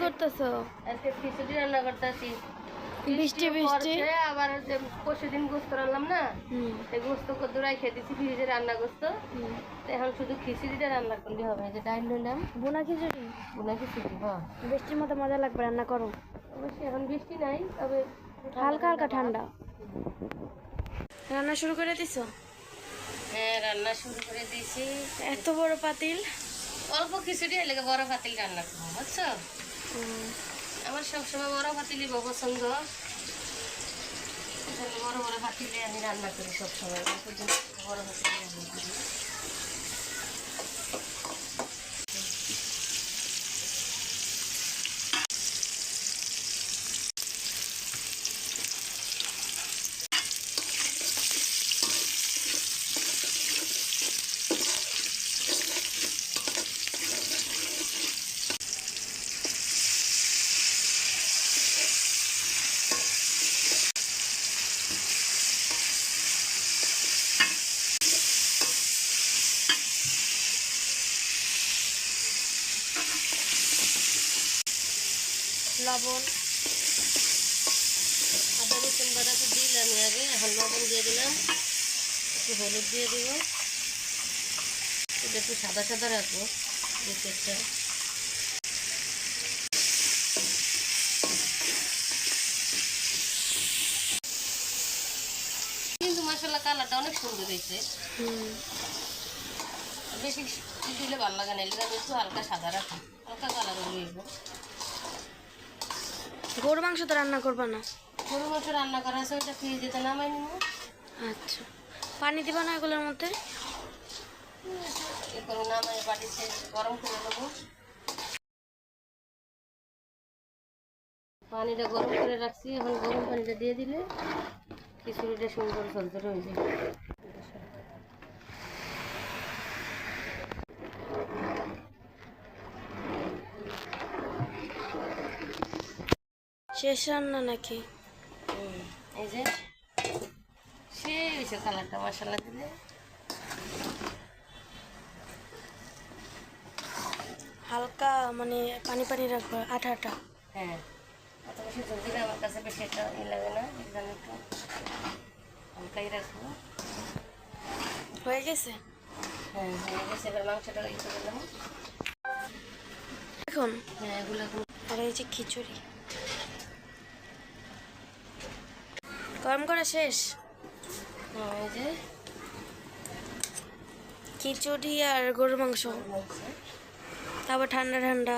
করতেছো? আজকে খিচুড়ি রান্না করতেছি। বৃষ্টি বৃষ্টি আবার পরশুদিন গোস্ত রান্নাম না, এই গোস্ত কদ্দুরাই খেয়ে দিচ্ছি ফ্রিজে রান্না গোস্ত। এখন শুধু খিচুড়িটা রান্না করলে হবে। যে ডাইল নিলাম বোনা খিচুড়ি, বোনা খিচুড়ি। হ্যাঁ, বৃষ্টির মতো মজা লাগবে রান্না করো। অবশ্যই এখন বৃষ্টি নাই, তবে হালকা হালকা ঠান্ডা। রান্না শুরু করে দিছো? হ্যাঁ, রান্না শুরু করে দিয়েছি। এত বড় পাতিল, অল্প খিচুড়ি হলে বড় পাতিল রান্না করবো, বুঝছো? আমার সবসময় বড় পাতিলই পছন্দ, বড় বড় পাতিলে আমি রান্না করি সবসময়। বড় পাতিলে রান্না করি। লবণ, আদা রসুন বাটাটা দিলাম আগে, এখন লবণ দিয়ে দিলাম, একটু হলুদ দিয়ে দিব। এটা একটু সাদা সাদা রাখবো একটা। কিন্তু মশলা কালারটা অনেক সুন্দর হয়েছে। বেশি দিলে ভালো লাগে না, এলে একটু হালকা সাদা রাখো, হালকা কালার হইব। গরু মাংস তো রান্না করবা না? গরু মাংস রান্না করা আছে, ওইটা ফ্রিজেতে নামাই নিব। আচ্ছা, পানি দিবা না এগুলোর মধ্যে? এরপর নামাই পাটিতে গরম করে দেবো। পানিটা গরম করে রাখছি, এখন গরম পানিটা দিয়ে দিলে খিচুড়িটা সুন্দর ঝরঝরে হয়ে যায়। শেষ রান্না নাকি? এই যে সেই হয়েছে কালারটা মশলা দিলে। হালকা মানে পানি পানি রাখবা, আঠা আঠা। হ্যাঁ, অত বেশি ঝোল দিলে আমার কাছে বেশি একটা লাগে না, এখানে একটু হালকাই রাখবো। হয়ে গেছে? হ্যাঁ, হয়ে গেছে। এবার মাংসটা ই করে দিলাম এখন। হ্যাঁ, এগুলো এখন আর এই যে খিচুড়ি গরম করা শেষ। এই যে খিচুড়ি আর গরুর মাংস, তারপর ঠান্ডা ঠান্ডা